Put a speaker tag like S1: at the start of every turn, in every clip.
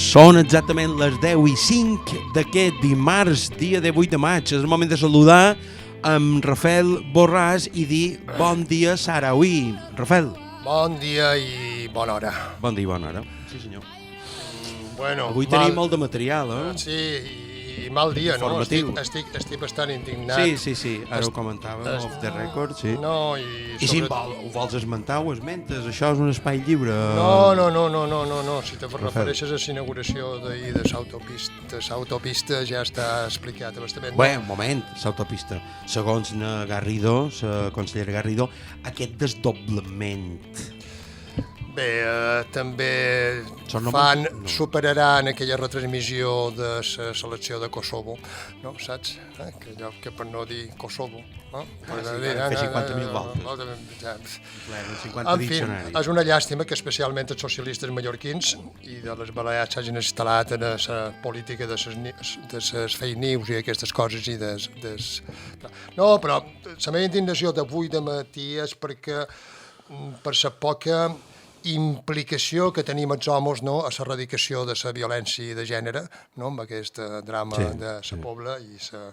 S1: Són exactament les 10:05 d'aquest dimarts, dia de 8 de maig. És el moment de saludar amb Rafael Borràs i dir bon dia Saharaui. Rafael.
S2: Bon dia i bona hora.
S1: Bon dia i bona hora. Sí, senyor.
S2: Bueno,
S1: avui tenim molt de material, eh?
S2: Sí, i mal dia, no? Estic bastant indignat.
S1: Sí, ara ho comentàvem, off the record, sí.
S2: No,
S1: I si ho vols esmentar, ho esmentes, això és un espai lliure.
S2: No, si te refereixes a la inauguració d'ahir de l'autopista ja està explicat bastament.
S1: Bé, un moment, l'autopista. Segons Garrido, la consellera Garrido, aquest desdoblament...
S2: Bé, també superaran aquella retransmissió de la selecció de Kosovo, no? Saps? Allò que per no dir Kosovo, no?
S1: Fer 50.000 voltes.
S2: En fi, és una llàstima que especialment els socialistes mallorquins i de les Balears s'hagin instal·lat en la política de les fake news i aquestes coses. No, però la meva indignació d'avui de matí és perquè per la poca implicació que tenim els homes, no, a l'erradicació de la violència de gènere, no, amb aquest drama de la pobla, i la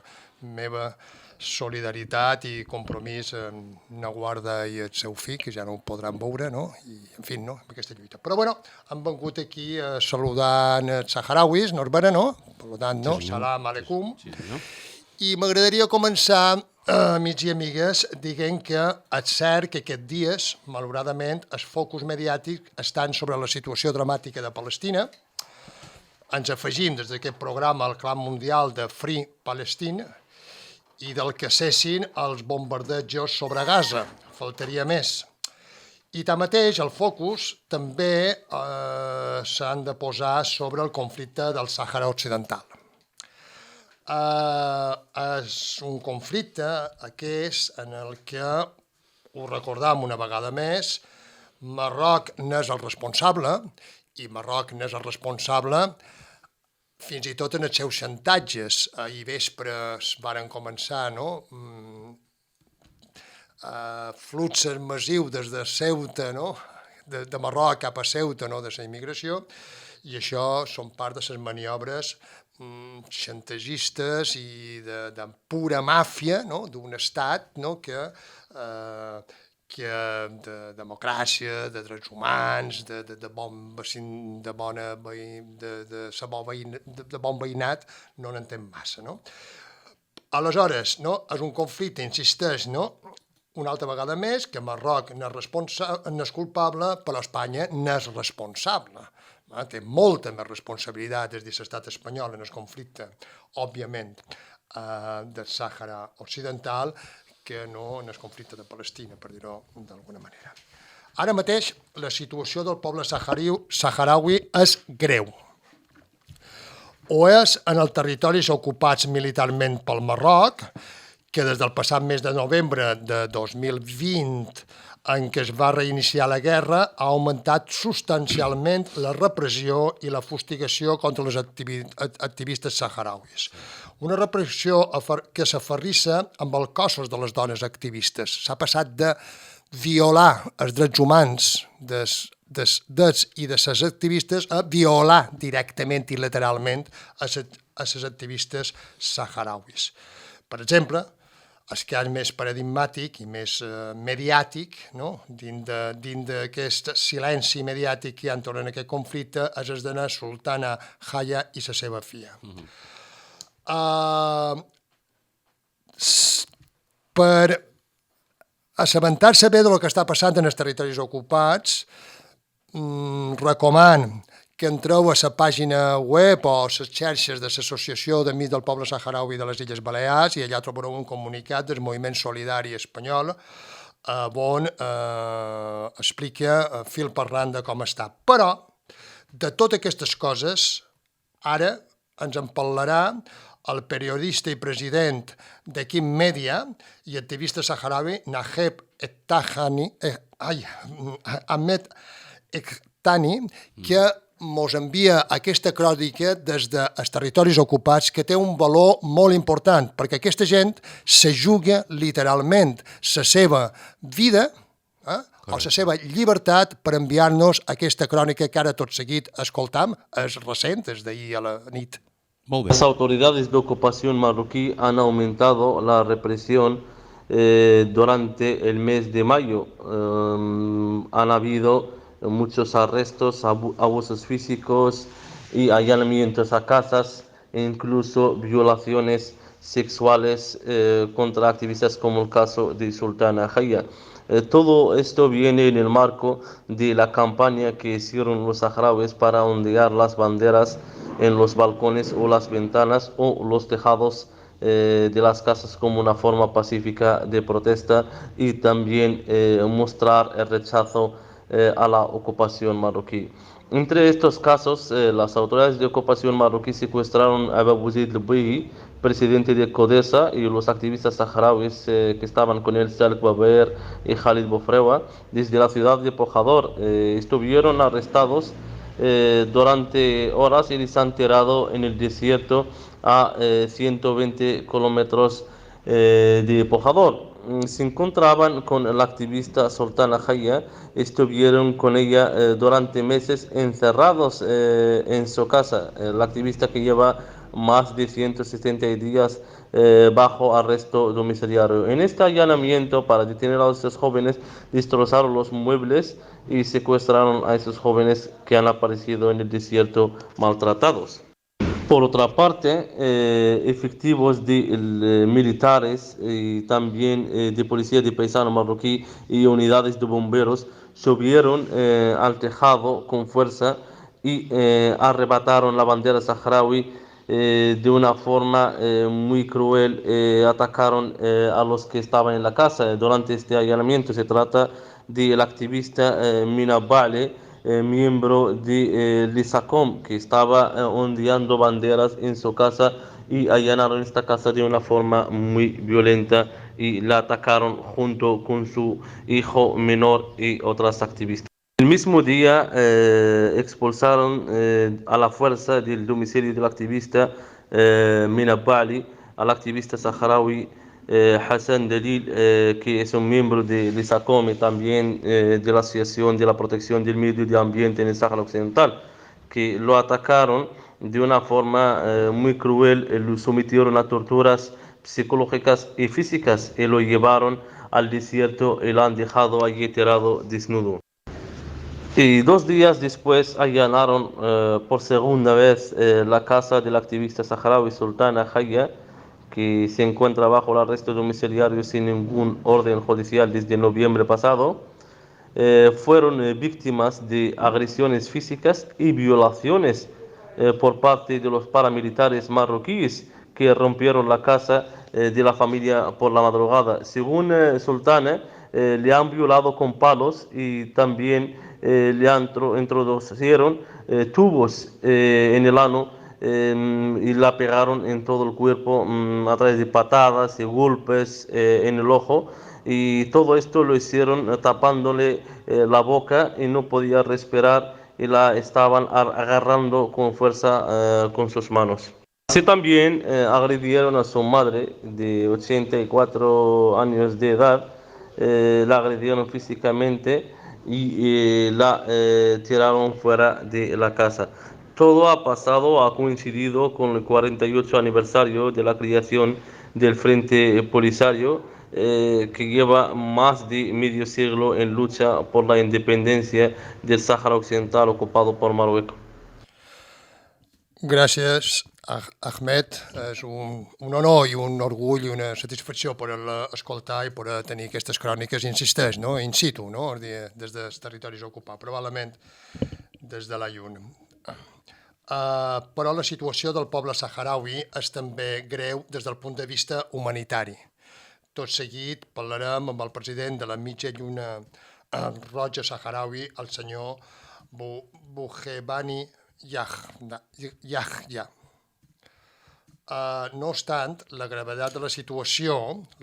S2: meva solidaritat i compromís amb na Guarda i el seu fill, que ja no ho podran veure, no, i en fi, no, amb aquesta lluita. Però bueno, hem vengut aquí a saludar els saharauis, Norbera, no? Per tant, no, salam aleikum. I m'agradaria començar, amics i amigues, dient que és cert que aquests dies, malauradament, els focus mediàtics estan sobre la situació dramàtica de Palestina. Ens afegim des d'aquest programa al clam mundial de Free Palestine i del que cessin els bombardejos sobre Gaza. Faltaria més. I tanmateix, el focus també s'han de posar sobre el conflicte del Sàhara Occidental. És un conflicte aquest en el que, ho recordam una vegada més, Marroc n'és el responsable, i Marroc n'és el responsable fins i tot en els seus xantatges. Ahir vespre varen començar, no? Fluxos massius des de Ceuta, no? De Marroc cap a Ceuta, no? De la immigració, i això són part de les maniobres xantagistes i de pura màfia, no? D'un estat, no? Que de democràcia, de drets humans, de bon veïnat, no n'entén massa, no? Aleshores, no? És un conflicte, insisteix, no? Una altra vegada més, que Marroc n'és culpable, però Espanya n'és responsable. Té molta més responsabilitat des de l'estat espanyol en el conflicte, òbviament, del Sàhara Occidental, que no en el conflicte de Palestina, per dir-ho d'alguna manera. Ara mateix, la situació del poble saharaui és greu. O és en els territoris ocupats militarment pel Marroc, que des del passat mes de novembre de 2020, en què es va reiniciar la guerra, ha augmentat substancialment la repressió i la fustigació contra els activistes saharauis. Una repressió que s'aferrissa amb els cossos de les dones activistes. S'ha passat de violar els drets humans dels i de les activistes a violar directament i literalment a les activistes saharauis. Per exemple, el cas més paradigmàtic i més mediàtic, no? Dins d'aquest silenci mediàtic que hi ha entorn aquest conflicte, és el de la sultana Haya i la seva filla. Per assabentar-se bé del que està passant en els territoris ocupats, recomano que entreu a la pàgina web o a les xarxes de l'Associació d'Amics del Poble Saharaui de les Illes Balears, i allà trobareu un comunicat del Moviment Solidari Espanyol on explica fil per randa com està. Però, de totes aquestes coses, ara ens en parlarà el periodista i president d'Equip Media i activista saharaui Naheb Ahmed Ektani, que mos envia aquesta crònica des dels territoris ocupats, que té un valor molt important, perquè aquesta gent se juga literalment la seva vida o la seva llibertat per enviar-nos aquesta crònica que ara tot seguit escoltam, és recent, és d'ahir a la nit.
S3: Las autoridades de ocupación marroquí han aumentado la represión durante el mes de mayo. Han habido muchos arrestos, abusos físicos y allanamientos a casas e incluso violaciones sexuales contra activistas como el caso de Sultana Jaya. Todo esto viene en el marco de la campaña que hicieron los saharauis para ondear las banderas en los balcones o las ventanas o los tejados de las casas como una forma pacífica de protesta y también mostrar el rechazo a la ocupación marroquí. Entre estos casos, las autoridades de ocupación marroquí secuestraron a Abouzid Loubi, presidente de CODESA, y los activistas saharauis que estaban con él, Salk Baber y Khalid Bofrewa, desde la ciudad de Pojador. Estuvieron arrestados durante horas y les han tirado en el desierto a 120 kilómetros de Pojador. Se encontraban con la activista Sultana Jaya, estuvieron con ella durante meses encerrados en su casa. La activista que lleva más de 170 días bajo arresto domiciliario. En este allanamiento para detener a estos jóvenes, destrozaron los muebles y secuestraron a esos jóvenes que han aparecido en el desierto maltratados. Por otra parte, efectivos de militares y también de policía de paisano marroquí y unidades de bomberos subieron al tejado con fuerza y arrebataron la bandera saharaui de una forma muy cruel. Atacaron a los que estaban en la casa. Durante este allanamiento se trata del activista Mina Bale, miembro de Lisacom, que estaba ondeando banderas en su casa, y allanaron esta casa de una forma muy violenta y la atacaron junto con su hijo menor y otras activistas. El mismo día expulsaron a la fuerza del domicilio del activista Mina Bali al activista saharaui Hassan Dalil, que es un miembro de Lisacom y también de la Asociación de la Protección del Medio Ambiente en el Sáhara Occidental, que lo atacaron de una forma muy cruel, lo sometieron a torturas psicológicas y físicas y lo llevaron al desierto y lo han dejado allí tirado desnudo. Y 2 días después allanaron por segunda vez la casa del activista saharaui Sultana Jaya, que se encuentra bajo el arresto domiciliario sin ningún orden judicial desde noviembre pasado. Fueron víctimas de agresiones físicas y violaciones por parte de los paramilitares marroquíes que rompieron la casa de la familia por la madrugada. Según Sultana, le han violado con palos y también le introducieron tubos en el ano y la pegaron en todo el cuerpo a través de patadas y golpes en el ojo, y todo esto lo hicieron tapándole la boca y no podía respirar y la estaban agarrando con fuerza con sus manos. Así también agredieron a su madre de 84 años de edad, la agredieron físicamente y la tiraron fuera de la casa. Todo ha coincidido con el 48 aniversario de la creación del Frente Polisario, que lleva más de medio siglo en lucha por la independencia del Sáhara Occidental ocupado por Marruecos.
S2: Gràcies, Ahmed. És un honor i un orgull i una satisfacció per escoltar i per tenir aquestes cròniques, insisteix, no? In situ, no? Des dels territoris ocupats, probablement des de la lluna. Però la situació del poble saharaui és també greu des del punt de vista humanitari. Tot seguit parlarem amb el president de la mitja lluna roja saharaui, el senyor Boughebani Yahya. No obstant, la gravetat de la situació,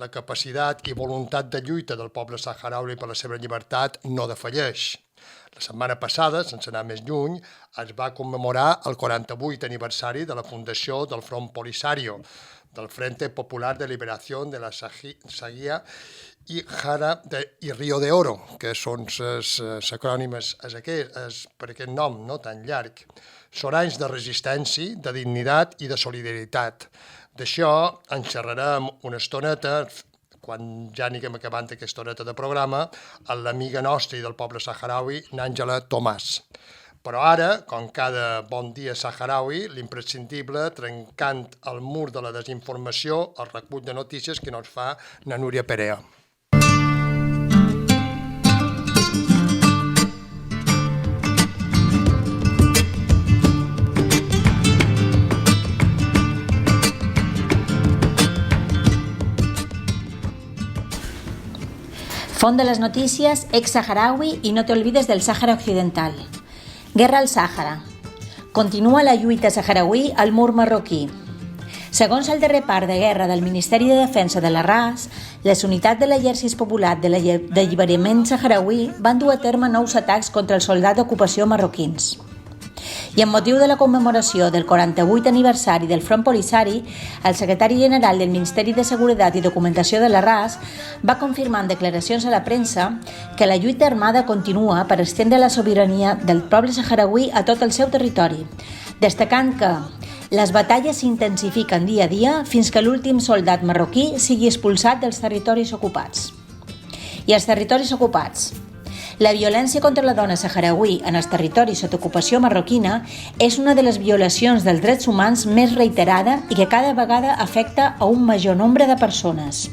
S2: la capacitat i voluntat de lluita del poble saharaui per la seva llibertat no defalleix. La setmana passada, sense anar més lluny, es va commemorar el 48 aniversari de la fundació del Front Polisario, del Frente Popular de Liberación de la Sharia i Río de Oro, que són les acrònimes per aquest nom tan llarg. Són anys de resistència, de dignitat i de solidaritat. D'això en xerrarem una estoneta, quan ja anirem acabant aquesta horeta de programa, amb l'amiga nostra i del poble saharaui, n'Àngela Tomàs. Però ara, com cada bon dia saharaui, l'imprescindible, trencant el mur de la desinformació, el recull de notícies que ens fa na Núria Perea.
S4: Font de les notícies, ex-saharaui i no te olvides del Sàhara Occidental. Guerra al Sàhara. Continua la lluita saharaui al mur marroquí. Segons el darrer part de guerra del Ministeri de Defensa de la RAS, les unitats de l'Exèrcit Popular d'Alliberament Saharaui van dur a terme nous atacs contra els soldats d'ocupació marroquins. I amb motiu de la commemoració del 48 aniversari del Front Polisario, el secretari general del Ministeri de Seguretat i Documentació de la RAS va confirmar en declaracions a la premsa que la lluita armada continua per estendre la sobirania del poble saharaui a tot el seu territori, destacant que les batalles s'intensifiquen dia a dia fins que l'últim soldat marroquí sigui expulsat dels territoris ocupats. I els territoris ocupats. La violència contra la dona saharaui en els territoris sota ocupació marroquina és una de les violacions dels drets humans més reiterada i que cada vegada afecta a un major nombre de persones.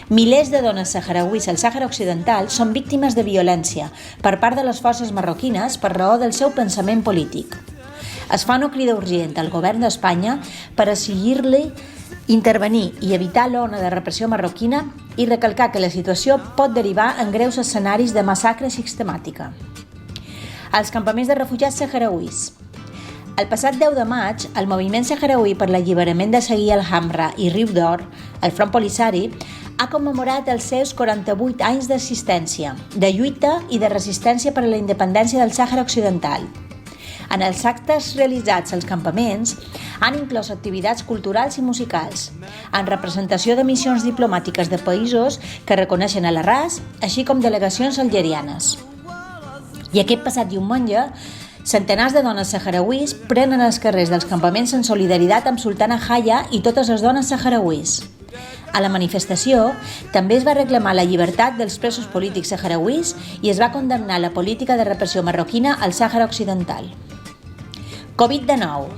S4: Milers de dones saharauis al Sàhara Occidental són víctimes de violència per part de les forces marroquines per raó del seu pensament polític. Es fa una crida urgent al govern d'Espanya per exigir-li intervenir i evitar l'ona de repressió marroquina i recalcar que la situació pot derivar en greus escenaris de massacre sistemàtica. Els campaments de refugiats saharauis. El passat 10 de maig, el moviment saharaui per l'alliberament de Seguí al-Hamra i Riu d'Or, el Front Polisario, ha commemorat els seus 48 anys d'assistència, de lluita i de resistència per a la independència del Sàhara Occidental. En els actes realitzats als campaments han inclòs activitats culturals i musicals, en representació de missions diplomàtiques de països que reconeixen a la RAS, així com delegacions algerianes. I aquest passat diumenge, centenars de dones saharauis prenen els carrers dels campaments en solidaritat amb Sultana Haya i totes les dones saharauis. A la manifestació també es va reclamar la llibertat dels presos polítics saharauis i es va condemnar la política de repressió marroquina al Sàhara Occidental. Covid-19.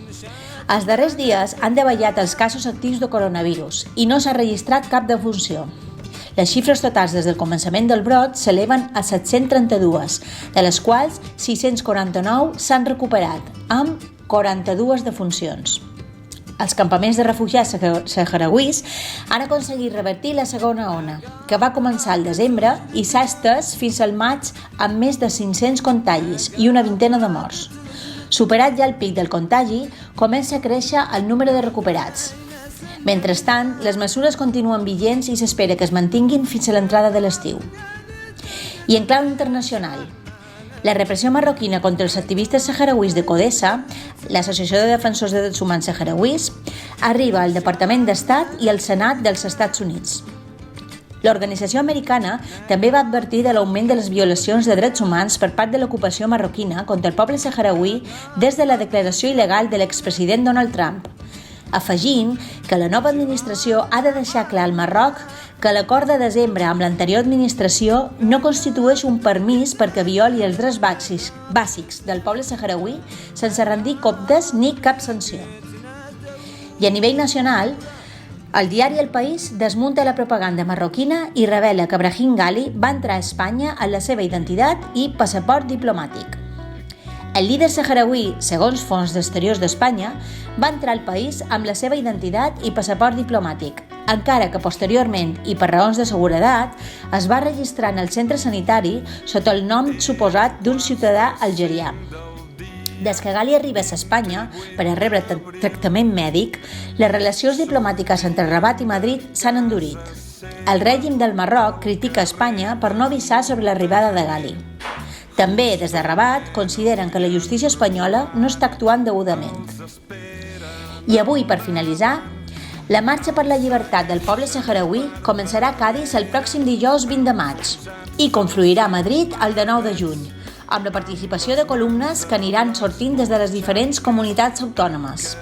S4: Els darrers dies han davallat els casos actius de coronavirus i no s'ha registrat cap defunció. Les xifres totals des del començament del brot s'eleven a 732, de les quals 649 s'han recuperat, amb 42 defuncions. Els campaments de refugiats saharauis han aconseguit revertir la segona ona, que va començar al desembre i s'ha estès fins al maig amb més de 500 contagis i una vintena de morts. Superat ja el pic del contagi, comença a créixer el número de recuperats. Mentrestant, les mesures continuen vigents i s'espera que es mantinguin fins a l'entrada de l'estiu. I en clau internacional, la repressió marroquina contra els activistes saharauis de CODESA, l'Associació de Defensors de Drets Humans Saharauis, arriba al Departament d'Estat i al Senat dels Estats Units. L'organització americana també va advertir de l'augment de les violacions de drets humans per part de l'ocupació marroquina contra el poble saharaui des de la declaració il·legal de l'expresident Donald Trump, afegint que la nova administració ha de deixar clar al Marroc que l'acord de desembre amb l'anterior administració no constitueix un permís perquè violi els drets bàsics del poble saharaui sense rendir comptes ni cap sanció. I a nivell nacional, el diari El País desmunta la propaganda marroquina i revela que Brahim Ghali va entrar a Espanya amb la seva identitat i passaport diplomàtic. El líder saharaui, segons fonts d'exteriors d'Espanya, va entrar al país amb la seva identitat i passaport diplomàtic, encara que posteriorment i per raons de seguretat es va registrar en el centre sanitari sota el nom suposat d'un ciutadà algerià. Des que Gali arribés a Espanya per a rebre tractament mèdic, les relacions diplomàtiques entre Rabat i Madrid s'han endurit. El règim del Marroc critica Espanya per no avisar sobre l'arribada de Gali. També, des de Rabat, consideren que la justícia espanyola no està actuant degudament. I avui, per finalitzar, la marxa per la llibertat del poble saharauí començarà a Cadis el pròxim dijous 20 de maig i confluirà a Madrid el de 9 de juny, amb la participació de columnes que aniran sortint des de les diferents comunitats autònomes.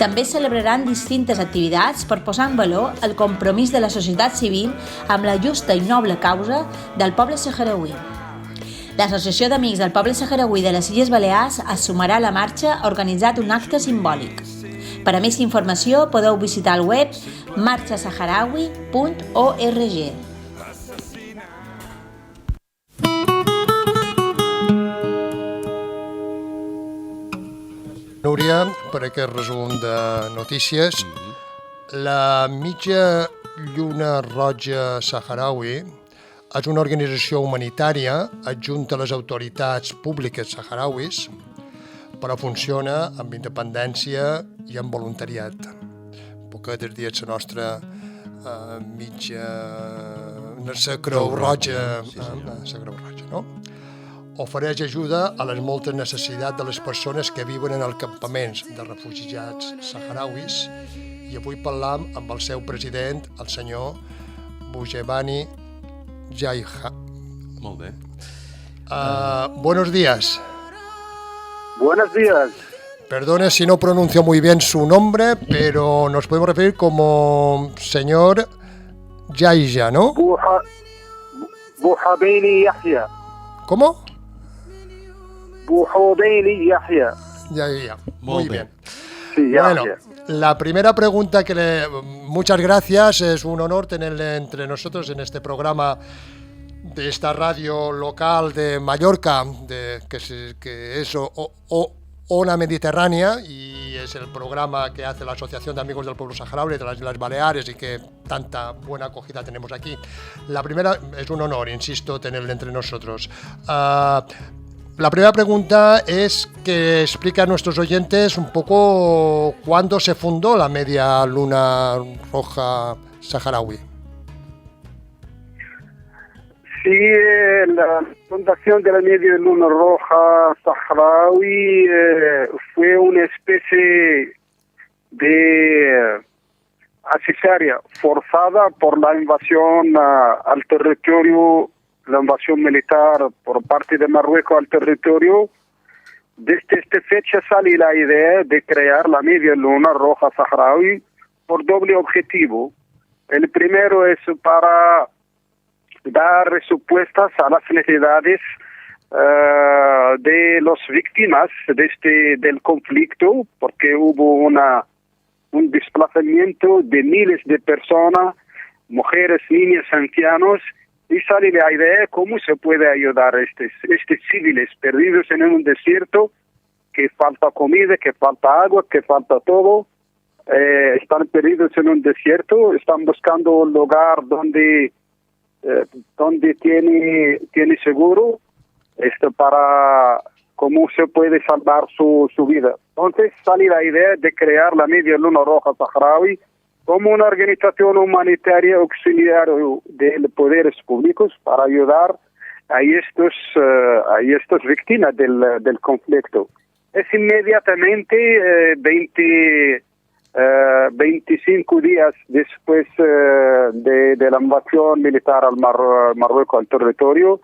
S4: També celebraran distintes activitats per posar en valor el compromís de la societat civil amb la justa i noble causa del poble saharauí. L'Associació d'Amics del Poble Saharauí de les Illes Balears es sumarà a la marxa organitzat un acte simbòlic. Per a més informació podeu visitar el web marxasaharaui.org.
S2: Núria, per aquest resum de notícies. La Mitja Lluna Roja Saharaui és una organització humanitària adjunta a les autoritats públiques saharauis, però funciona amb independència i amb voluntariat. Perquè des de la nostra la Creu Roja, no? Ofereix ajuda a les moltes necessitats de les persones que viuen en els campaments de refugiats saharauis, i avui parlam amb el seu president, el senyor Boujebani Jaiha.
S1: Molt bé.
S2: Buenos días.
S5: Buenos días.
S2: Perdone si no pronuncio muy bien su nombre, pero nos podemos referir como señor Jaiha, ¿no?
S5: Boujebani Yahya.
S2: ¿Cómo?
S5: Boujebani Yahya.
S2: Jaiha. Muy bien.
S5: Sí,
S2: Bueno,
S5: Yahya.
S2: la primera pregunta muchas gracias, es un honor tenerle entre nosotros en este programa de esta radio local de Mallorca, que es Ona Mediterránea, y es el programa que hace la Asociación de Amigos del Pueblo Saharaui de las Islas Baleares, y que tanta buena acogida tenemos aquí. La primera, es un honor, insisto, tenerle entre nosotros. La primera pregunta es que explique a nuestros oyentes un poco cuándo se fundó la Media Luna Roja Saharaui.
S5: Sí, la fundación de la Media Luna Roja Saharaui fue una especie de cesárea forzada por la invasión al territorio, la invasión militar por parte de Marruecos al territorio. Desde esta fecha sale la idea de crear la Media Luna Roja Saharaui por doble objetivo. El primero es para dar respuestas a las necesidades de las víctimas del conflicto, porque hubo un desplazamiento de miles de personas, mujeres, niños, ancianos, y sale la idea de cómo se puede ayudar a estos civiles perdidos en un desierto, que falta comida, que falta agua, que falta todo. Están perdidos en un desierto, están buscando un lugar donde tiene seguro, para cómo se puede salvar su vida. Entonces sale la idea de crear la Media Luna Roja Saharaui como una organización humanitaria auxiliar de los poderes públicos para ayudar a estas víctimas del conflicto. Es inmediatamente 25 días después de la invasión militar al Marruecos al territorio.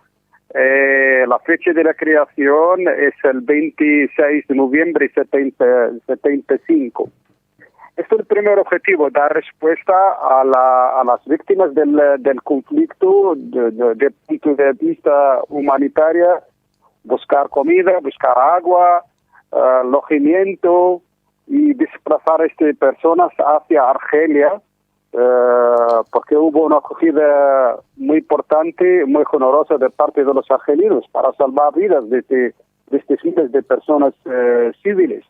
S5: La fecha de la creación es el 26 de noviembre de 75. Este es el primer objetivo, dar respuesta a las víctimas del conflicto desde el punto de vista humanitario, buscar comida, buscar agua, alojamiento y desplazar a estas personas hacia Argelia, porque hubo una acogida muy importante, muy generosa de parte de los argelinos para salvar vidas de estas miles de personas civiles.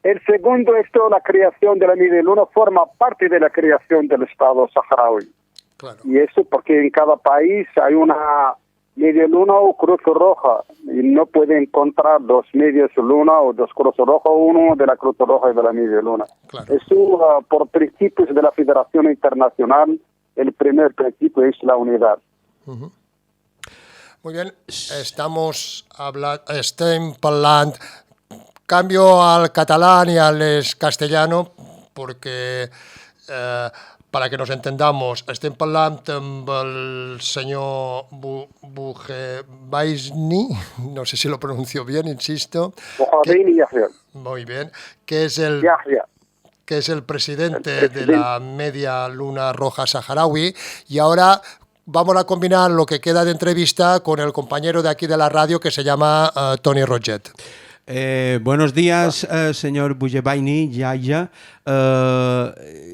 S5: El segundo, la creación de la Media Luna forma parte de la creación del Estado saharaui.
S2: Claro.
S5: Y eso porque en cada país hay una Media Luna o Cruz Roja, y no puede encontrar dos medias luna o dos Cruz Roja, uno de la Cruz Roja y de la Media Luna.
S2: Claro.
S5: Eso, por principios de la Federación Internacional, el primer principio es la unidad.
S2: Muy bien, estem parlant, cambio al catalán y al castellano porque para que nos entendamos, estem parlant amb el senyor Bujebaisny, no sé si lo pronuncio bien, insisto.
S5: Bujebaisny Yahya.
S2: Muy bien, que es el presidente de la Media Luna Roja Saharaui, y ahora vamos a combinar lo que queda de entrevista con el compañero de aquí de la radio que se llama Toni Roget.
S1: Buenos días, señor Bujebaisny Yahya.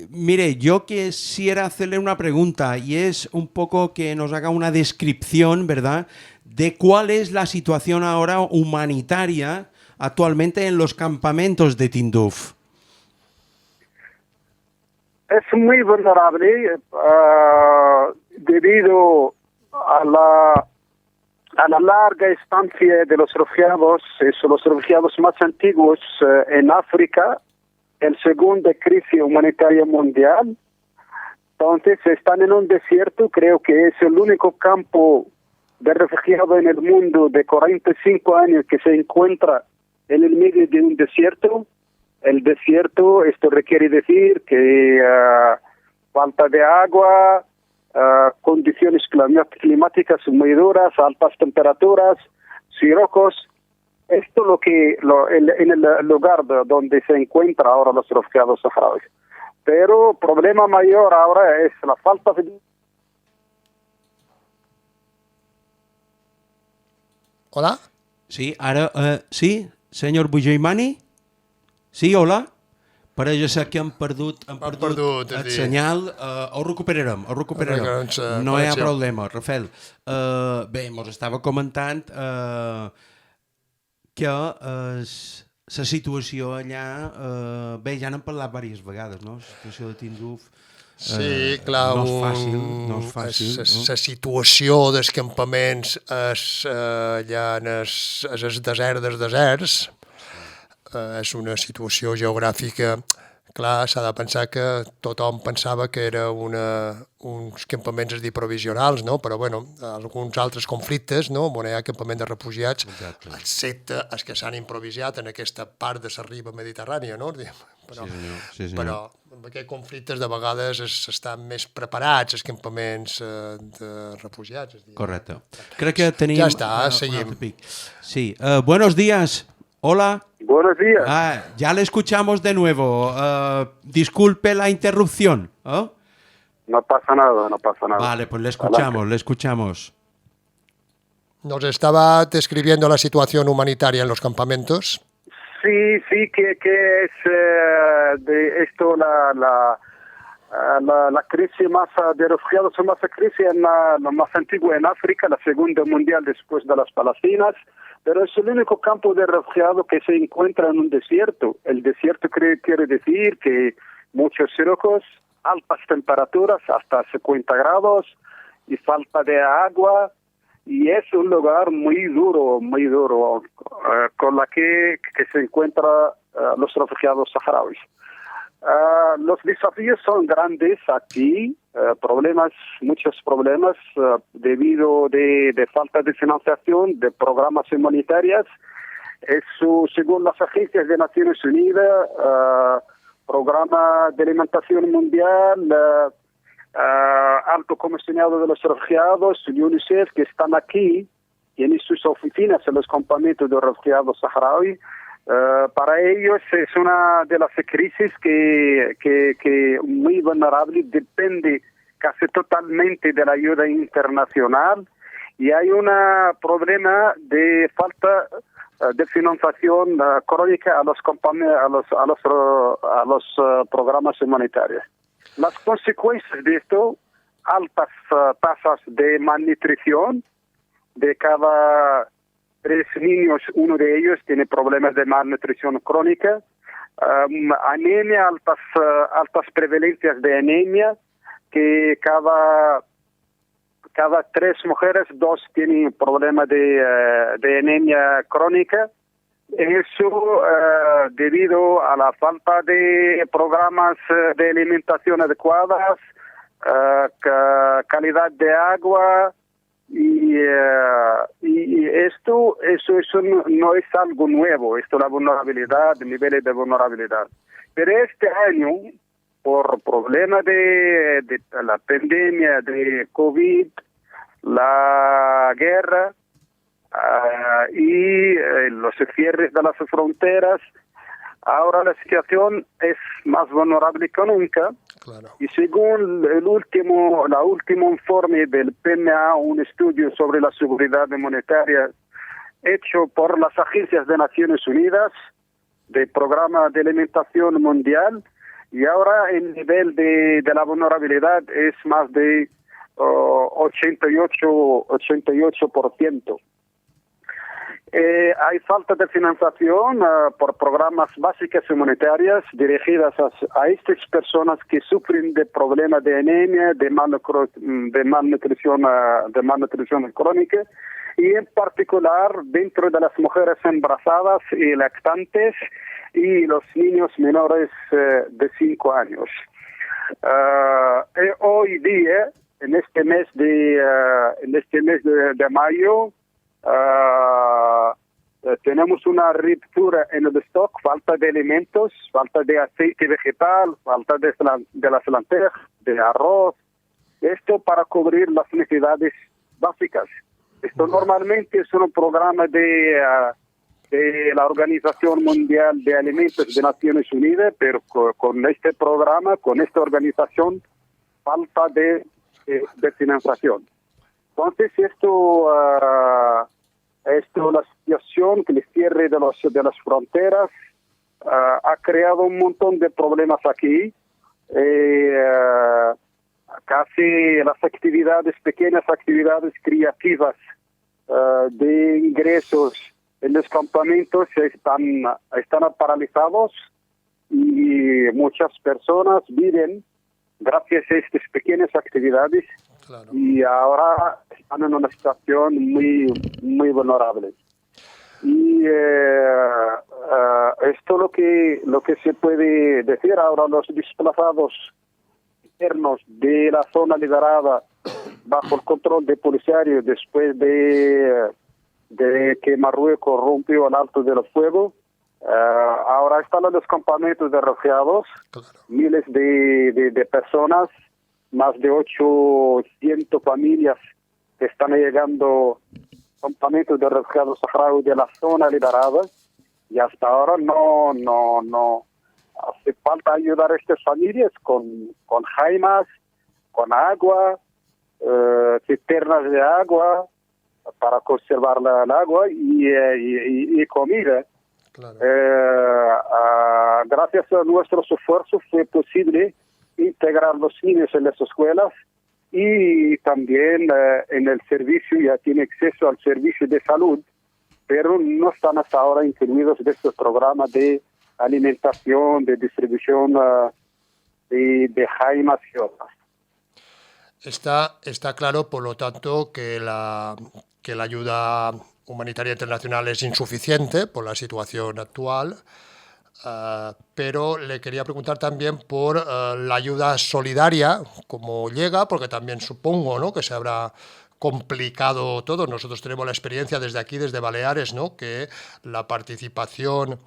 S1: Mire, yo quisiera hacerle una pregunta y es un poco que nos haga una descripción, ¿verdad?, de cuál es la situación ahora humanitaria actualmente en los campamentos de Tindouf.
S5: Es muy vulnerable debido a la larga estancia de los refugiados. Son los refugiados más antiguos en África, en segunda crisis humanitaria mundial. Entonces están en un desierto, creo que es el único campo de refugiados en el mundo de 45 años que se encuentra en el medio de un desierto. El desierto, esto requiere decir que falta de agua, condiciones climáticas muy duras, altas temperaturas, sirocos. Esto en el lugar donde se encuentran ahora los refugiados saharauis. Pero el problema mayor ahora es la falta de...
S2: Hola?
S1: Sí, ara, sí, senyor Bujebaisny? Sí, hola? Parece que hem perdut el senyal. Ho recuperarem. No hi ha problema, Rafael. Bé, ens estava comentant que la situació allà... Bé, ja n'hem parlat diverses vegades, no? La situació de Tindouf...
S2: Sí, clar,
S1: no és fàcil.
S2: La situació dels campaments allà en el desert dels deserts és una situació geogràfica. Clar, s'ha de pensar que tothom pensava que era uns campaments provisionals, no? Però bueno, alguns altres conflictes, no? On hi ha campaments de refugiats, excepte els que s'han improvisat en aquesta part de la riba mediterrània, no? Però, sí, senyor. Però en aquests conflictes de vegades estan més preparats els campaments de refugiats.
S1: Correcte. Crec que tenim...
S2: Ja està, seguim.
S1: Sí, buenos días. Hola.
S5: Buenos días.
S1: Ya le escuchamos de nuevo. Disculpe la interrupción. ¿Oh?
S5: No pasa nada.
S1: Vale, pues le escuchamos.
S2: Nos estaba describiendo la situación humanitaria en los campamentos.
S5: Sí, que es de esto la crisis más de refugiados, más crisis la más antigua en África, la segunda mundial después de las Palestinas. Pero es el único campo de refugiados que se encuentra en un desierto. El desierto quiere decir que muchos sirocos, altas temperaturas, hasta 50 grados, y falta de agua. Y es un lugar muy duro, con la que se encuentran los refugiados saharauis. Los desafíos son grandes aquí, muchos problemas debido de falta de financiación de programas humanitarios. Según las agencias de Naciones Unidas, Programa de Alimentación Mundial, Alto Comisionado de los Refugiados, UNICEF, que están aquí, tienen sus oficinas en los campamentos de refugiados saharauis. Para ellos es una de las crisis que muy vulnerable, depende casi totalmente de la ayuda internacional, y hay un problema de falta de financiación crónica a los programas humanitarios. Las consecuencias de esto, altas tasas de malnutrición, de cada 3 niños, uno de ellos tiene problemas de malnutrición crónica, anemia, altas prevalencias de anemia, que cada cada 3 mujeres, 2 tienen problema de anemia crónica. Eso debido a la falta de programas de alimentación adecuadas, calidad de agua, y eso no es algo nuevo, esto la vulnerabilidad, niveles de vulnerabilidad. Pero este año, por problema de la pandemia de COVID, la guerra y los cierres de las fronteras, ahora la situación es más vulnerable que nunca.
S2: Claro.
S5: Y según el último informe del PMA, un estudio sobre la seguridad monetaria hecho por las agencias de Naciones Unidas, del Programa de Alimentación Mundial, y ahora el nivel de la vulnerabilidad es más de 88%. Hay falta de financiación por programas básicas humanitarias dirigidas a estas personas que sufren de problemas de anemia, de malnutrición crónica, y en particular dentro de las mujeres embarazadas y lactantes y los niños menores de 5 años. Hoy día, en este mes de mayo, tenemos una ruptura en el stock, falta de alimentos, falta de aceite vegetal, falta de las lentejas, de arroz. Esto para cubrir las necesidades básicas. Esto normalmente es un programa de la Organización Mundial de Alimentos de Naciones Unidas, pero con este programa, con esta organización, falta de financiación. Entonces la situación que el cierre de las fronteras ha creado un montón de problemas aquí. Casi las pequeñas actividades creativas de ingresos en los campamentos están paralizados, y muchas personas viven gracias a estas pequeñas actividades. Claro. Y ahora están en una situación muy, muy vulnerable. Y esto lo que se puede decir ahora, los desplazados internos de la zona liberada bajo el control de Polisario después de que Marruecos rompió el alto del fuego, ahora están en los campamentos de refugiados, claro. Miles de personas, más de 800 familias que están llegando a campamentos de refugiados saharauis de la zona liberada, y hasta ahora no hace falta ayudar a estas familias con jaimas, con agua, cisternas de agua para conservar el agua y comida. Claro. Gracias a nuestros esfuerzos fue posible integrar los niños en las escuelas, y también en el servicio, ya tiene acceso al servicio de salud, pero no están hasta ahora incluidos en estos programas de alimentación, de distribución de jaimas y otras.
S2: Está claro, por lo tanto, que la ayuda humanitaria internacional es insuficiente por la situación actual, pero le quería preguntar también por la ayuda solidaria, cómo llega, porque también supongo, ¿no?, que se habrá complicado todo. Nosotros tenemos la experiencia desde aquí, desde Baleares, ¿no?, que la participación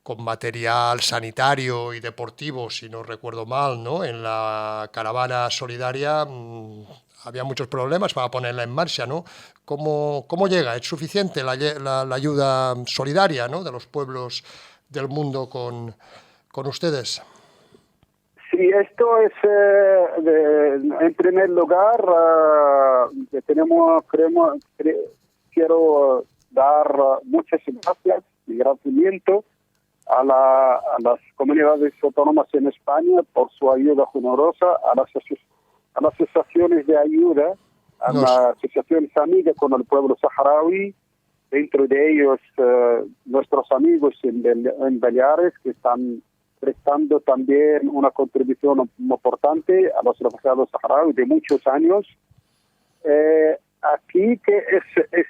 S2: con material sanitario y deportivo, si no recuerdo mal, ¿no?, en la caravana solidaria había muchos problemas para ponerla en marcha, ¿no? ¿Cómo llega? ¿Es suficiente la ayuda solidaria, ¿no?, de los pueblos del mundo con ustedes?
S5: Sí, esto es, en primer lugar, quiero dar muchas gracias y agradecimiento a las comunidades autónomas en España por su ayuda generosa, a las asociaciones de ayuda, a las asociaciones amigas con el pueblo saharaui, dentro de ellos nuestros amigos en Baleares, que están prestando también una contribución importante a los refugiados saharauis de muchos años. Aquí que es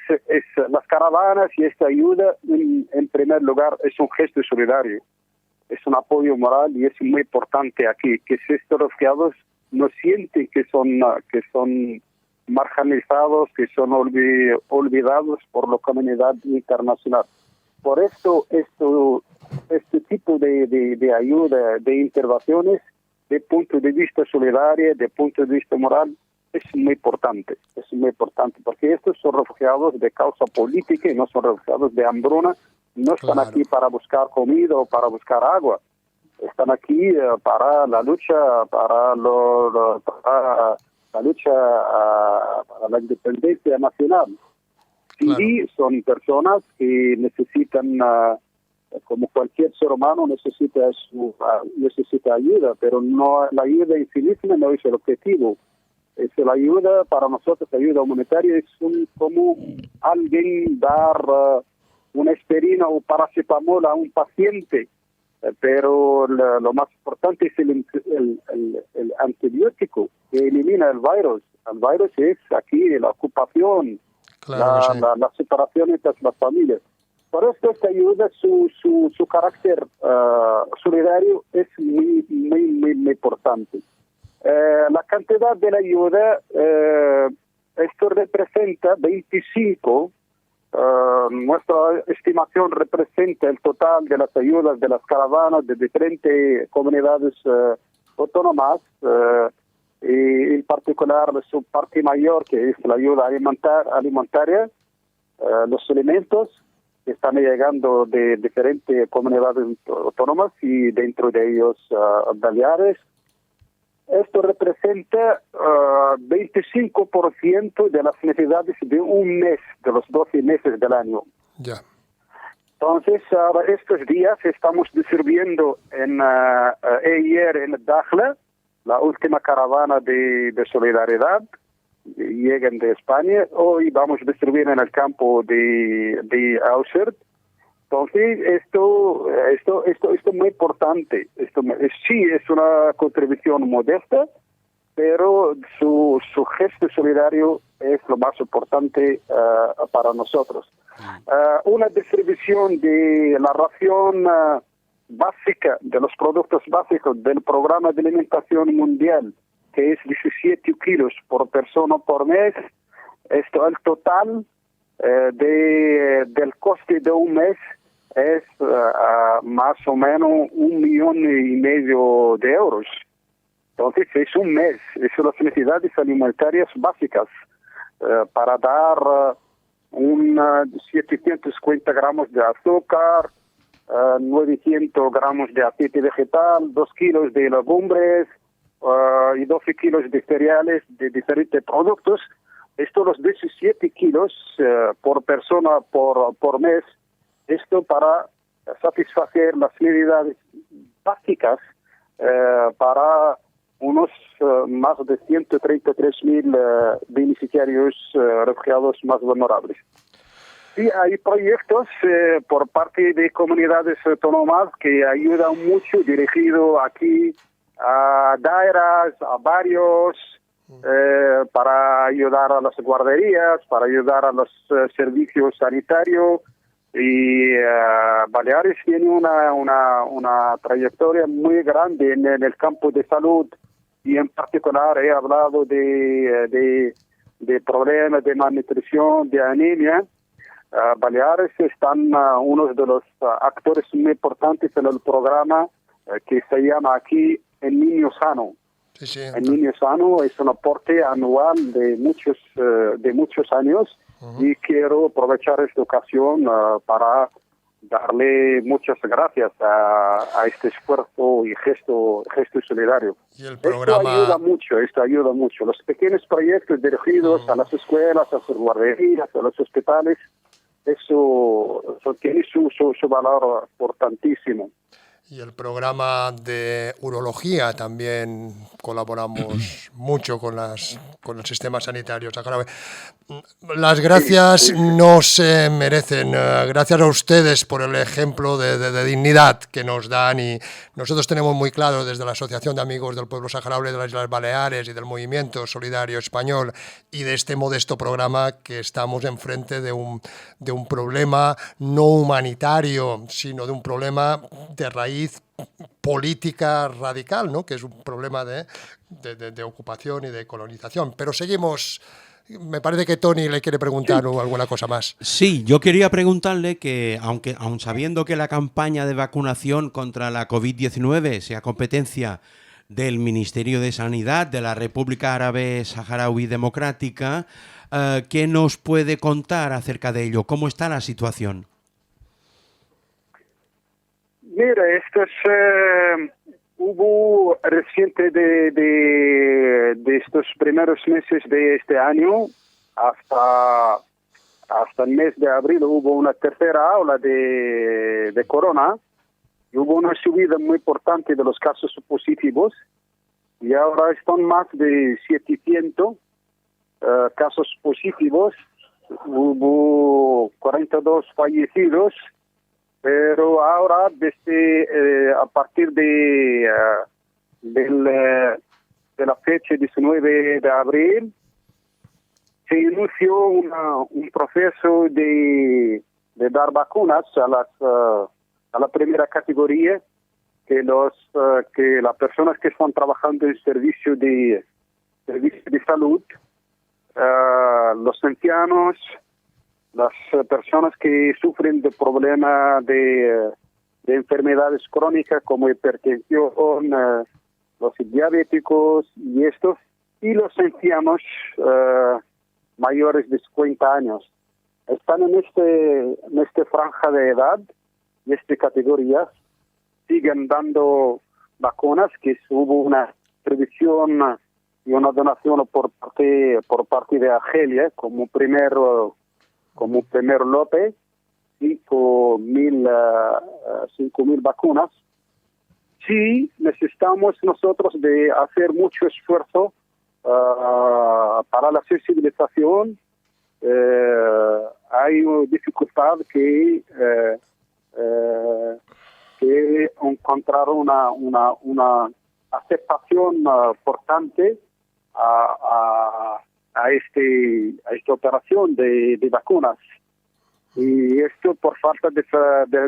S5: las caravanas y esta ayuda, en primer lugar, es un gesto solidario, es un apoyo moral y es muy importante aquí que estos refugiados no sienten que son marginalizados, que son olvidados por la comunidad internacional. Por esto, este tipo de ayuda, de intervenciones, de punto de vista solidario, de punto de vista moral, es muy importante, porque estos son refugiados de causa política y no son refugiados de hambruna, no están aquí para buscar comida o para buscar agua, están aquí para la lucha, para la independencia nacional. Sí, son personas que necesitan, como cualquier ser humano, necesita ayuda, pero no, la ayuda en sí misma no es el objetivo. La ayuda para nosotros, la ayuda humanitaria, es como alguien dar una aspirina o paracetamol a un paciente, pero lo más importante es el antibiótico que elimina el virus. El virus es aquí la ocupación, la separación entre las familias. Por esto esta ayuda, su carácter solidario es muy importante. La cantidad de la ayuda, esto representa 25, nuestra estimación representa el total de las ayudas de las caravanas de diferentes comunidades autónomas, y en particular su parte mayor, que es la ayuda alimentaria, los alimentos que están llegando de diferentes comunidades autónomas y dentro de ellos Baleares. Esto representa 25% de las necesidades de un mes, de los 12 meses del año.
S2: Ya.
S5: Entonces, estos días estamos distribuyendo ayer en Dakhla, la última caravana de solidaridad, llegan de España. Hoy vamos a distribuir en el campo de Auxerre. Entonces, esto es muy importante. Sí es una contribución modesta, pero su gesto solidario es lo más importante para nosotros. Una distribución de la ración básica, de los productos básicos del Programa de Alimentación Mundial, que es 17 kilos por persona por mes. Esto, el total del coste de un mes es más o menos 1,5 millones de euros. Entonces es un mes, es las necesidades alimentarias básicas para dar 750 gramos de azúcar, 900 gramos de aceite vegetal, 2 kilos de legumbres y 12 kilos de cereales de diferentes productos. Esto los 17 kilos por persona por mes. Esto para satisfacer las necesidades básicas para unos más de 133.000 beneficiarios refugiados más vulnerables. Sí, hay proyectos por parte de comunidades autónomas que ayudan mucho, dirigido aquí a daeras, a barrios, para ayudar a las guarderías, para ayudar a los servicios sanitarios. Y Baleares tiene una trayectoria muy grande en el campo de salud, y en particular he hablado de problemas de malnutrición, de anemia. Baleares están uno de los actores muy importantes en el programa que se llama aquí El Niño Sano.
S2: Sí.
S5: El Niño Sano es un aporte anual de muchos años. Y quiero aprovechar esta ocasión para darle muchas gracias a este esfuerzo y gesto solidario.
S2: Y el programa...
S5: Esto ayuda mucho. Los pequeños proyectos dirigidos a las escuelas, a las guarderías, a los hospitales, eso tiene su valor importantísimo.
S2: Y el programa de urología también colaboramos mucho con el sistema sanitario saharaui. Las gracias no se merecen. Gracias a ustedes por el ejemplo de dignidad que nos dan, y nosotros tenemos muy claro desde la Asociación de Amigos del Pueblo Saharaui de las Islas Baleares y del Movimiento Solidario Español y de este modesto programa que estamos enfrente de un problema no humanitario, sino de un problema de raíz política radical, ¿no? Que es un problema de ocupación y de colonización. Pero seguimos. Me parece que Tony le quiere preguntar alguna cosa más.
S1: Sí, yo quería preguntarle que, aun sabiendo que la campaña de vacunación contra la COVID-19 sea competencia del Ministerio de Sanidad de la República Árabe Saharaui Democrática, ¿qué nos puede contar acerca de ello? ¿Cómo está la situación?
S5: Mira, hubo reciente de estos primeros meses de este año hasta el mes de abril hubo una tercera ola de corona y hubo una subida muy importante de los casos positivos y ahora están más de 700 casos positivos, hubo 42 fallecidos. Pero ahora, a partir de la fecha 19 de abril, se inició un proceso de dar vacunas a la primera categoría, que las personas que están trabajando en servicio de salud, los ancianos, las personas que sufren de problemas de enfermedades crónicas como hipertensión, los diabéticos y los ancianos mayores de 50 años. Están en esta franja de edad y esta categoría. Siguen dando vacunas, que hubo una previsión y una donación por parte de Argelia como primer lote, 5.000 vacunas. Sí, necesitamos nosotros de hacer mucho esfuerzo para la sensibilización. Hay una dificultad que encontrar una aceptación importante a esta operación de vacunas, y esto por falta de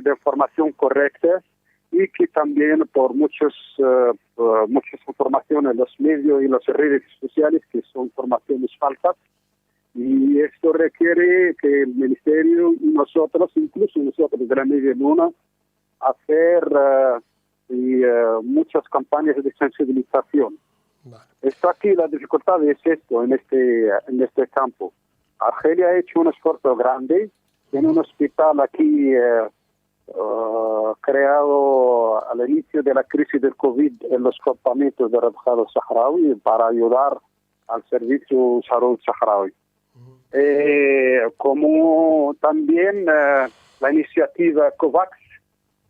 S5: información correcta y que también por muchas informaciones en los medios y las redes sociales que son informaciones falsas, y esto requiere que el Ministerio y incluso nosotros de la Media Luna, hacer muchas campañas de sensibilización. Vale. Esto aquí, la dificultad es esto, en este campo. Argelia ha hecho un esfuerzo grande, tiene un hospital aquí creado al inicio de la crisis del COVID en los campamentos de refugiados saharaui para ayudar al servicio salud saharaui. Como también la iniciativa COVAX,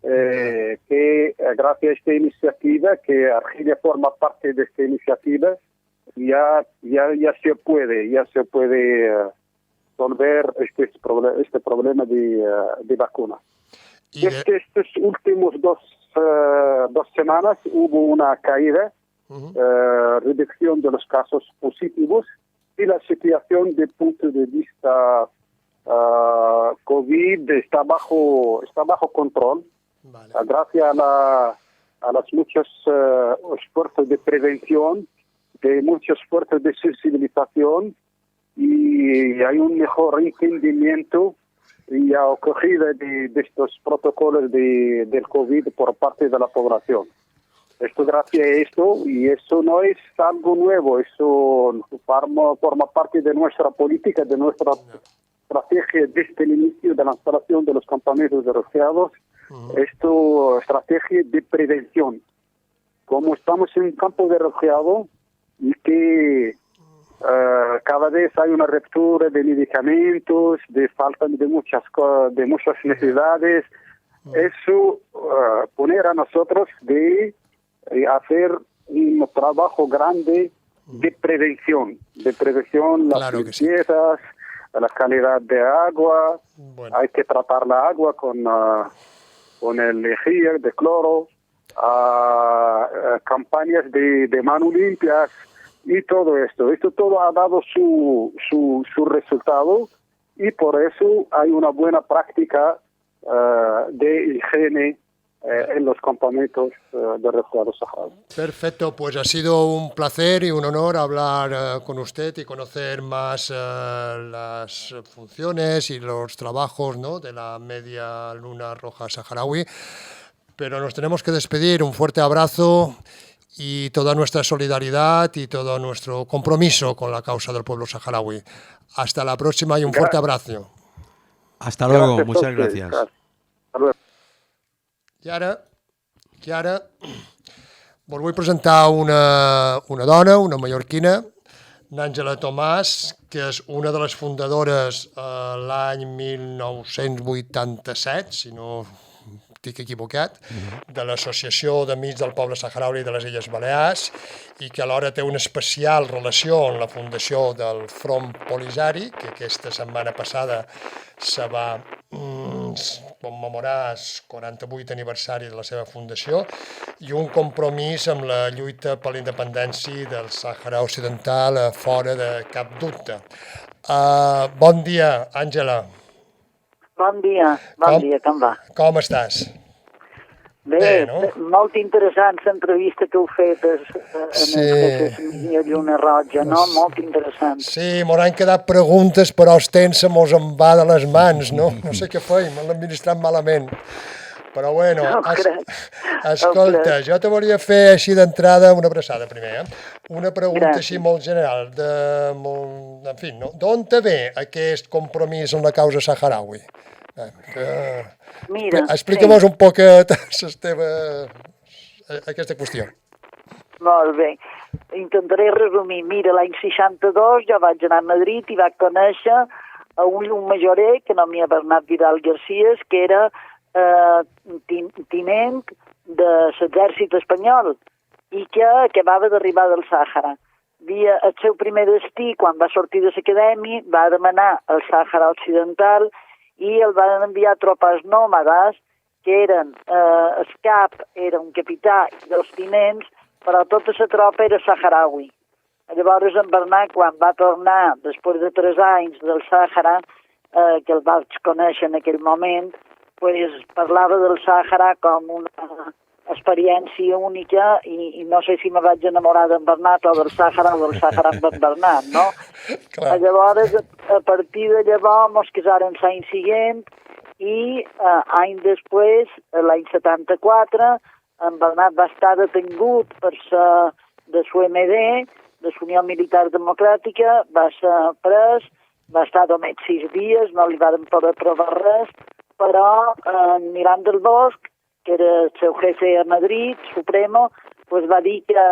S5: que gracias a esta iniciativa, que Argelia forma parte de esta iniciativa, ya se puede resolver este problema de vacunas. Estos últimos dos semanas hubo una caída, reducción de los casos positivos, y la situación desde el punto de vista COVID está bajo control. Vale. Gracias a los muchos esfuerzos de prevención, de muchos esfuerzos de sensibilización, y hay un mejor entendimiento y acogida de estos protocolos del COVID por parte de la población. Esto gracias a esto, y eso no es algo nuevo, eso forma parte de nuestra política, de nuestra estrategia desde el inicio de la instalación de los campamentos de refugiados. Esto estrategia de prevención. Como estamos en un campo de refugiados y que cada vez hay una ruptura de medicamentos, de falta de muchas necesidades, eso poner a nosotros de hacer un trabajo grande de prevención, las limpiezas, la calidad de agua, hay que tratar la agua con el lejía de cloro, campañas de mano limpias y todo esto. Esto todo ha dado su resultado y por eso hay una buena práctica de higiene en los campamentos de refugiados saharauis.
S2: Perfecto, pues ha sido un placer y un honor hablar con usted y conocer más las funciones y los trabajos, ¿no?, de la Media Luna Roja Saharaui. Pero nos tenemos que despedir. Un fuerte abrazo y toda nuestra solidaridad y todo nuestro compromiso con la causa del pueblo saharaui. Hasta la próxima y un fuerte abrazo.
S1: Hasta luego, muchas gracias.
S2: I ara vos vull presentar una dona, una mallorquina, n'Àngela Tomàs, que és una de les fundadores l'any 1987, si no estic equivocat, de l'Associació d'Amics del Poble Saharaui de les Illes Balears i que alhora té una especial relació amb la fundació del Front Polisari, que aquesta setmana passada se va commemorar el 48 aniversari de la seva fundació i un compromís amb la lluita per la independència del Sàhara Occidental fora de cap dubte. Bon dia, Àngela.
S6: Bon dia, com va?
S2: Com estàs?
S6: Bé, no? Molt interessant l'entrevista que heu fet en la Lluna Roja, no? Molt interessant.
S2: Sí, m'han quedat preguntes, però el temps se mos en va de les mans, no? No sé què feim, l'hem administrat malament. Però bueno, escolta, jo te volia fer així d'entrada una abraçada primer, una pregunta així molt general, en fi, d'on te ve aquest compromís amb la causa saharaui?
S6: Mira,
S2: explica-mos un poquet aquesta qüestió.
S6: Molt bé. Intentaré resumir. Mira, l'any 62 jo vaig anar a Madrid i vaig conèixer a un majorer, que no m'hi ha Bernat Vidal García, que era tinent de l'exèrcit espanyol i que acabava d'arribar del Sàhara. El seu primer destí, quan va sortir de l'acadèmia, va demanar el Sàhara Occidental i el van enviar tropes nòmades, que eren, el cap era un capità i dos tinents, però tota la tropa era saharaui. Llavors en Bernat, quan va tornar, després de 3 anys del Sàhara, que el vaig conèixer en aquell moment, parlava del Sàhara com una experiència única i no sé si me vaig enamorar d'en Bernat o del Sàhara amb en Bernat, no? Llavors, a partir de llavors, ens casaren l'any següent i any després, l'any 74, en Bernat va estar detingut per de l'UMD, de l'Unió Militar Democràtica, va ser pres, va estar només 6 dies, no li van poder provar res, però en Miran del Bosch, que era el seu jefe a Madrid, Supremo, va dir que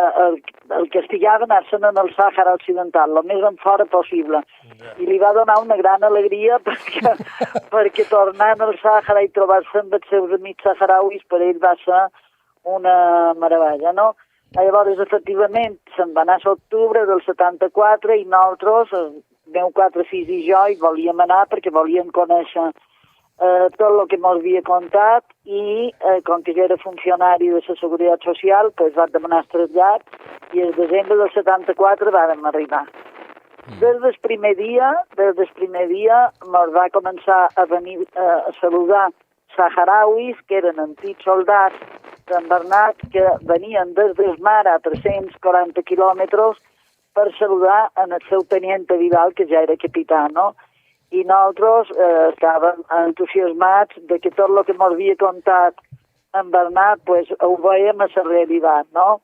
S6: el castigava anar-se'n en el Sàhara Occidental, el més en fora possible. I li va donar una gran alegria perquè tornant al Sàhara i trobar-se amb els seus amics saharauis per ell va ser una meravella, no? Llavors, efectivament, se'n va anar a l'octubre del 74 i nosaltres, el meu 4 fills i jo, hi volíem anar perquè volíem conèixer tot el que ens havia contat i com que jo era funcionari de la Seguretat Social, va demanar el trasllat i el desembre del 74 vam arribar. Des del primer dia ens va començar a venir a saludar saharauis, que eren antics soldats d'en Bernat, que venien des del mar a 340 quilòmetres per saludar en el seu tenient Vidal, que ja era capità, no? I nosaltres estàvem entusiasmats de que tot el que ens havia contat en Bernat ho veiem a la realitat, no?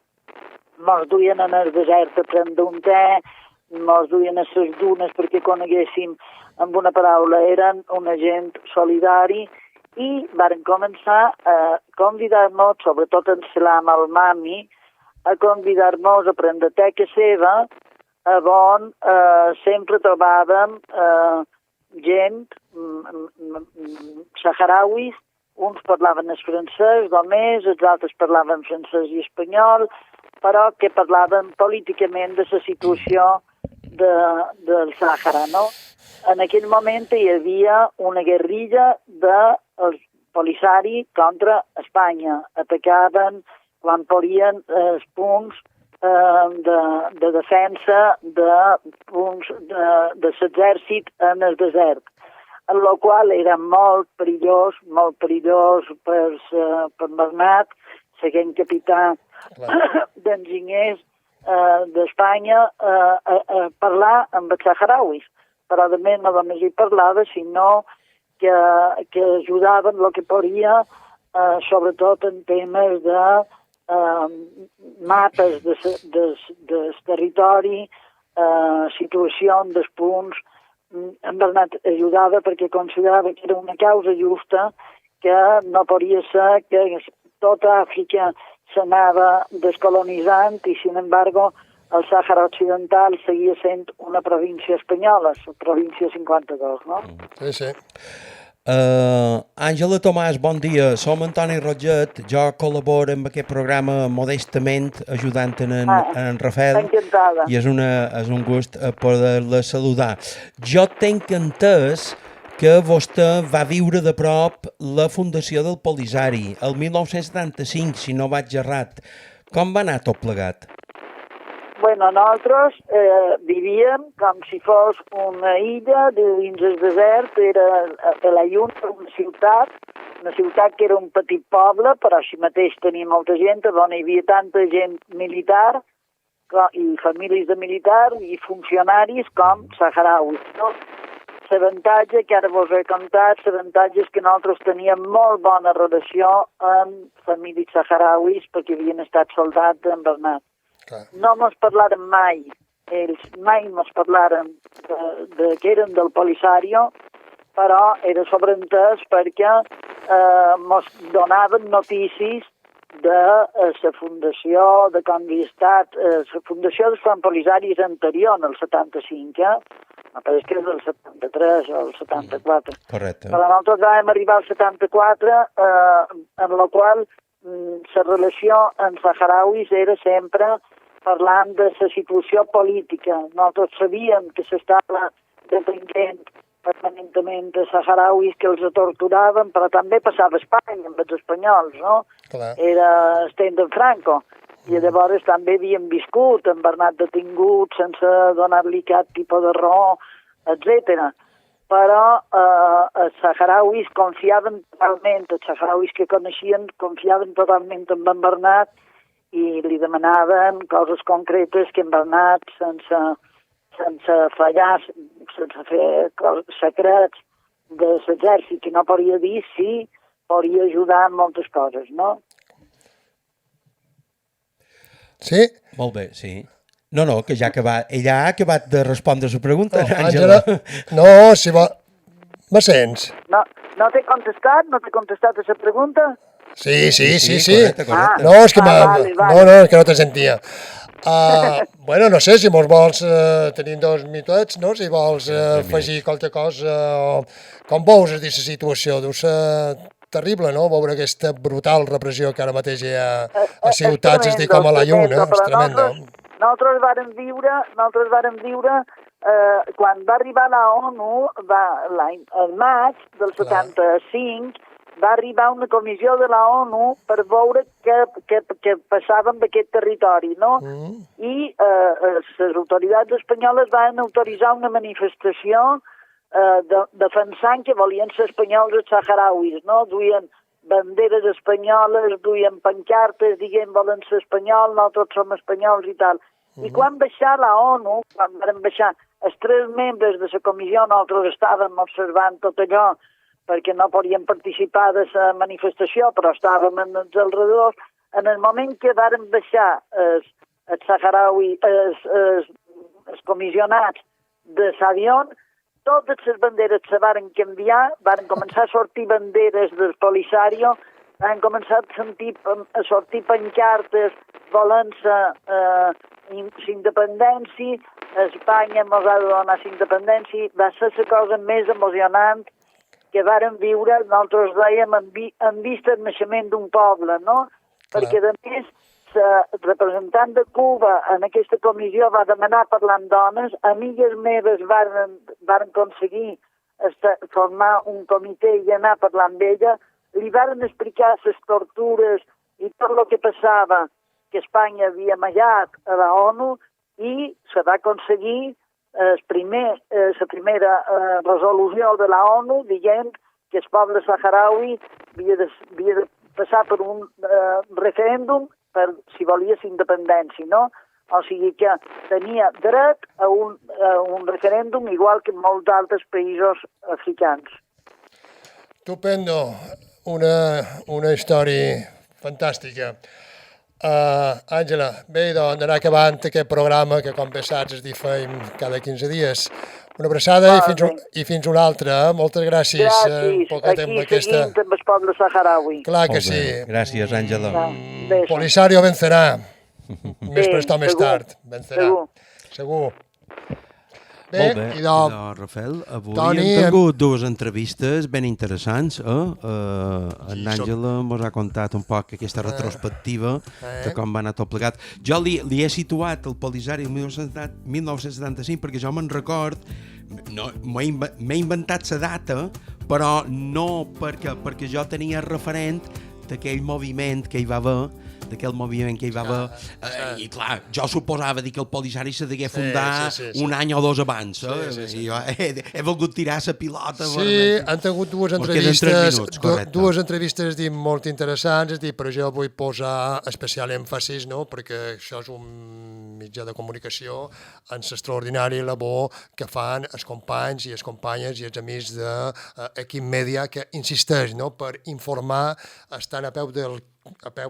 S6: Ens duien en el desert a prendre un te, ens duien a les dunes perquè coneguéssim, amb una paraula, eren una gent solidari i varen començar a convidar-nos, sobretot en Selam al-Mami, a convidar-nos a prendre te que seva, on sempre trobàvem gent, saharauis, uns parlaven el francès només, els altres parlaven francès i espanyol, però que parlaven políticament de la situació del Sàhara, no? En aquell moment hi havia una guerrilla del Polisari contra Espanya. Atacaven quan podien els punts de defensa de punts de l'exèrcit en el desert, en la qual era molt perillós per Bernat, seguint capità d'enginyers d'Espanya, parlar amb els saharauis. Però a més no només hi parlava, sinó que ajudaven el que podia, sobretot en temes de mapes del territori, situacions dels punts. En Bernat ajudava perquè considerava que era una causa justa, que no podia ser que tota Àfrica s'anava descolonitzant i, sin embargo, el Sàhara Occidental seguia sent una província espanyola, la província 52, no?
S2: Sí, sí.
S1: Àngela Tomàs, bon dia. Som Antoni Roget. Jo col·laboro amb aquest programa modestament, ajudant en Rafael.
S6: Encantada.
S1: I és un gust poder-la saludar. Jo tenc entès que vostè va viure de prop la fundació del Polisari, el 1975, si no vaig errat. Com va anar tot plegat?
S6: Bueno, nosaltres vivíem com si fos una illa dins el desert, era a la Lluna, una ciutat que era un petit poble, però així mateix tenia molta gent, on hi havia tanta gent militar, i famílies de militar, i funcionaris com saharauis, no? L'avantatge, que ara vos he contat, l'avantatge és que nosaltres teníem molt bona relació amb famílies saharauis perquè havien estat soldats en Bernat. No mos parlaren mai, ells mai mos parlaren que eren del Polisario, però era sobreentès perquè mos donaven notícies de la fundació, de com havia estat. La fundació del Front Polisari és anterior, en el 75, però és que és del 73 o el 74.
S1: Correcte.
S6: Però nosaltres vam arribar al 74, en la qual la relació amb saharauis era sempre parlant de la situació política. Nosaltres sabíem que s'estava depenent permanentment de saharauis que els torturaven, però també passava a Espanya amb els espanyols, no?
S2: Clar.
S6: Era estent en Franco. I llavors també havíem viscut en Bernat detingut sense donar-li cap tipus de raó, etc. Però els saharauis confiaven totalment, els saharauis que coneixien confiaven totalment en Bernat i li demanaven coses concretes que en Bernat, sense fallar, sense fer secrets de l'exèrcit que no podia dir, sí, podia ajudar en moltes coses, no?
S2: Sí?
S1: Molt bé, sí. No, que ja ella ha acabat de respondre la pregunta,
S2: No,
S1: Àngela.
S2: No, si va... Me sents?
S6: No t'he contestat? No t'he contestat a la pregunta?
S2: Sí.
S1: Correcte.
S2: No, és que
S6: vale.
S2: no, és que no te sentia. Bueno, no sé, si mos vols, tenim 2 minutets, no? Si vols afegir qualque cosa, com veus la situació? Deu ser terrible, no?, veure aquesta brutal repressió que ara mateix hi ha a ciutats, és dir, com a la Lluna, és tremendo.
S6: Nosaltres vàrem viure quan va arribar la ONU, el maig del 75, va arribar una comissió de la ONU per veure què passava amb aquest territori, no? I les autoritats espanyoles van autoritzar una manifestació defensant que volien ser espanyols els saharauis, no? Duien banderes espanyoles, duien pancartes, dient volen ser espanyols, nosaltres som espanyols i tal. I quan baixar la ONU, quan van baixar els 3 membres de la comissió, nosaltres estàvem observant tot allò perquè no podíem participar de la manifestació, però estàvem en els alrededors. En el moment que varen baixar els saharauis, els comissionats de l'avió, totes les banderes se varen canviar, varen començar a sortir banderes del Polisario, van començar a sortir pancartes volent-se independència, Espanya ens ha de donar independència. Va ser la cosa més emocionant que vàrem viure, nosaltres dèiem, en vista del naixement d'un poble, no? Perquè, a més, la representant de Cuba en aquesta comissió va demanar parlar amb dones, amigues meves varen aconseguir formar un comitè i anar a parlar amb ella, li varen explicar les tortures i tot el que passava que Espanya havia amagat a la ONU i se va aconseguir la primera resolució de la ONU dient que el poble saharaui havia de passar per un referèndum per si volia la independència, no? O sigui que tenia dret a un referèndum igual que molts altres països africans.
S2: Estupendo, una història fantàstica. Àngela, bé, doncs d'anar acabant aquest programa que, com bé saps, es fem cada 15 dies. Una abraçada i fins una altra. Moltes gràcies.
S6: Gràcies. Seguint amb el poble saharaui.
S2: Clar que sí.
S1: Gràcies, Àngela.
S2: Polisario vencerà. Més prest o més tard. Vencerà. Segur.
S1: Bé, i Rafael, avui hem tingut dues entrevistes ben interessants. En Àngela ens ha contat un poc aquesta retrospectiva de com va anar tot plegat. Jo li he situat el Polisario el 1975 perquè jo me'n record, m'he inventat la data, però no perquè jo tenia referent d'aquell moviment que hi va haver, i clar, jo suposava que el Polisario se degué fundar un any o dos abans, i jo he volgut tirar la pilota.
S2: Sí, han tingut dues entrevistes molt interessants, però jo vull posar especial èmfasis, perquè això és un mitjà de comunicació en l'extraordinària labor que fan els companys i les companyes i els amics d'Equip Mèdia, que insisteix per informar, estant a peu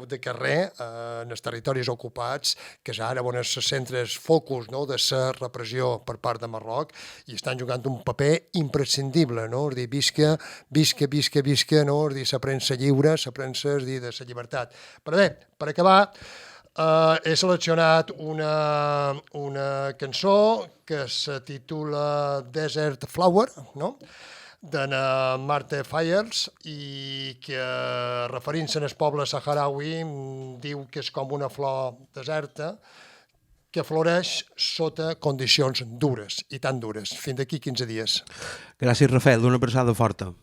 S2: de carrer en els territoris ocupats, que és ara on els centres focus de la repressió per part de Marroc, i estan jugant un paper imprescindible, és dir, visca, la premsa lliure, la premsa de la llibertat. Però bé, per acabar, he seleccionat una cançó que se titula Desert Flower, de Marthe Fayers, i que, referint-se al poble saharaui, diu que és com una flor deserta que floreix sota condicions dures, i tan dures. Fins d'aquí 15 dies.
S1: Gràcies, Rafael. Una abraçada forta.